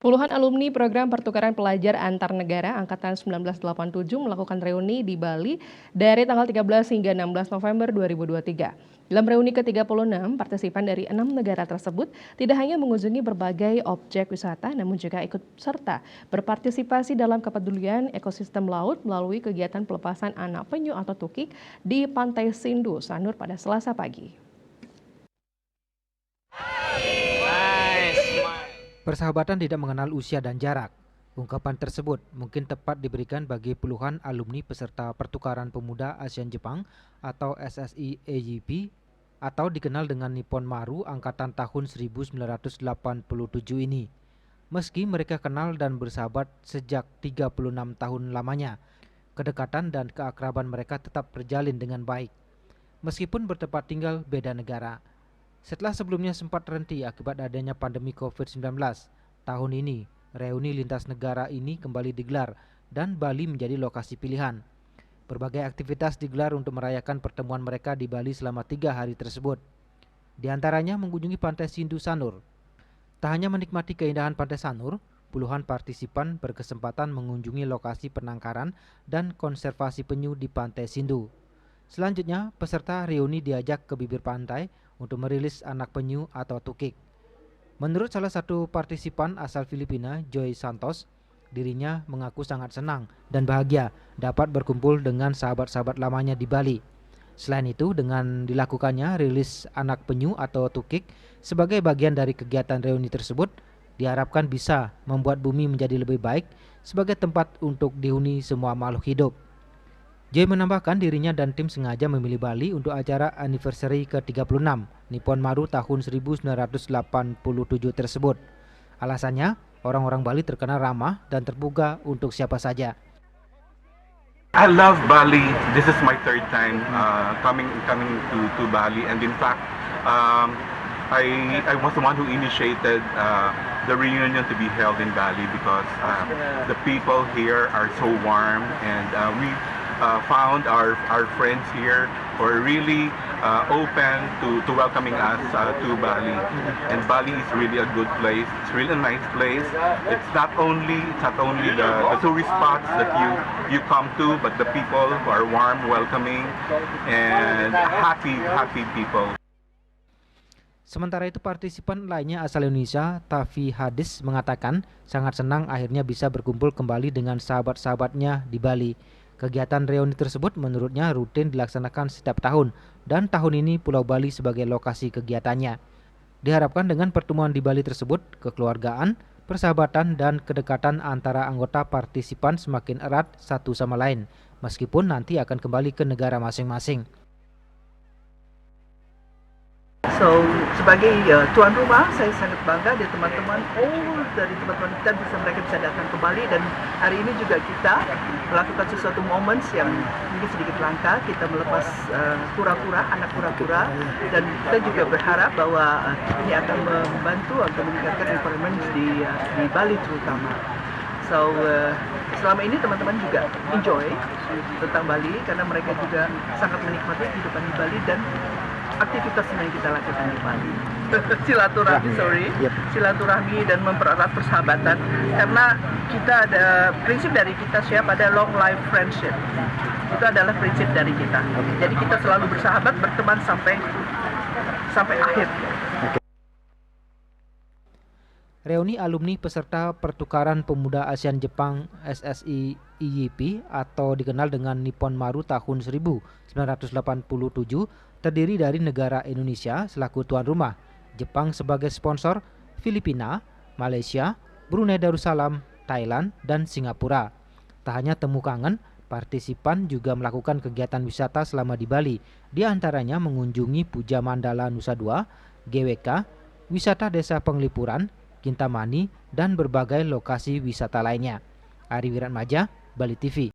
Puluhan alumni program pertukaran pelajar antar negara angkatan 1987 melakukan reuni di Bali dari tanggal 13 hingga 16 November 2023. Dalam reuni ke-36, partisipan dari 6 negara tersebut tidak hanya mengunjungi berbagai objek wisata namun juga ikut serta berpartisipasi dalam kepedulian ekosistem laut melalui kegiatan pelepasan anak penyu atau tukik di Pantai Sindu, Sanur pada Selasa pagi. Persahabatan tidak mengenal usia dan jarak. Ungkapan tersebut mungkin tepat diberikan bagi puluhan alumni peserta Pertukaran Pemuda ASEAN Jepang atau SSI AJP atau dikenal dengan Nippon Maru angkatan tahun 1987 ini. Meski mereka kenal dan bersahabat sejak 36 tahun lamanya, kedekatan dan keakraban mereka tetap terjalin dengan baik. Meskipun bertempat tinggal beda negara. Setelah sebelumnya sempat terhenti akibat adanya pandemi COVID-19, tahun ini reuni lintas negara ini kembali digelar dan Bali menjadi lokasi pilihan. Berbagai aktivitas digelar untuk merayakan pertemuan mereka di Bali selama 3 hari tersebut. Di antaranya mengunjungi Pantai Sindu Sanur. Tak hanya menikmati keindahan Pantai Sanur, puluhan partisipan berkesempatan mengunjungi lokasi penangkaran dan konservasi penyu di Pantai Sindu. Selanjutnya, peserta reuni diajak ke bibir pantai untuk merilis anak penyu atau tukik. Menurut salah satu partisipan asal Filipina, Joy Santos, dirinya mengaku sangat senang dan bahagia dapat berkumpul dengan sahabat-sahabat lamanya di Bali. Selain itu, dengan dilakukannya rilis anak penyu atau tukik sebagai bagian dari kegiatan reuni tersebut, diharapkan bisa membuat bumi menjadi lebih baik sebagai tempat untuk dihuni semua makhluk hidup. Joy menambahkan dirinya dan tim sengaja memilih Bali untuk acara anniversary ke-36 Nippon Maru tahun 1987 tersebut. Alasannya, orang-orang Bali terkenal ramah dan terbuka untuk siapa saja. I love Bali. This is my third time coming to Bali, and in fact, I was the one who initiated the reunion to be held in Bali because the people here are so warm, and we found our friends here who are really open to welcoming us to Bali. And Bali is really a good place. It's really a nice place. It's not only the tourist spots that you come to, but the people who are warm, welcoming, and happy people. Sementara itu partisipan lainnya asal Indonesia, Tavi Hadis, mengatakan sangat senang akhirnya bisa berkumpul kembali dengan sahabat-sahabatnya di Bali. Kegiatan reuni tersebut menurutnya rutin dilaksanakan setiap tahun dan tahun ini Pulau Bali sebagai lokasi kegiatannya. Diharapkan dengan pertemuan di Bali tersebut, kekeluargaan, persahabatan dan kedekatan antara anggota partisipan semakin erat satu sama lain, meskipun nanti akan kembali ke negara masing-masing. So, sebagai tuan rumah, saya sangat bangga dari teman-teman, dari teman-teman kita mereka bisa datang ke Bali, dan hari ini juga kita melakukan sesuatu moments yang mungkin sedikit langka. Kita melepas kura-kura, anak kura-kura, dan kita juga berharap bahwa ini akan membantu untuk meningkatkan environment di Bali terutama. So, selama ini teman-teman juga enjoy tentang Bali karena mereka juga sangat menikmati kehidupan di Bali dan aktivitas yang kita lakukan di Bali. Silaturahmi dan mempererat persahabatan, karena kita ada prinsip dari kita ada long life friendship. Itu adalah prinsip dari kita. Jadi kita selalu bersahabat, berteman sampai akhir. Reuni alumni peserta Pertukaran Pemuda ASEAN Jepang SSI IJP atau dikenal dengan Nippon Maru tahun 1987 terdiri dari negara Indonesia selaku tuan rumah, Jepang sebagai sponsor, Filipina, Malaysia, Brunei Darussalam, Thailand, dan Singapura. Tak hanya temu kangen, partisipan juga melakukan kegiatan wisata selama di Bali, di antaranya mengunjungi Puja Mandala Nusa Dua, GWK, wisata desa Penglipuran, Kintamani, dan berbagai lokasi wisata lainnya. Ari Wiratmaja, Bali TV.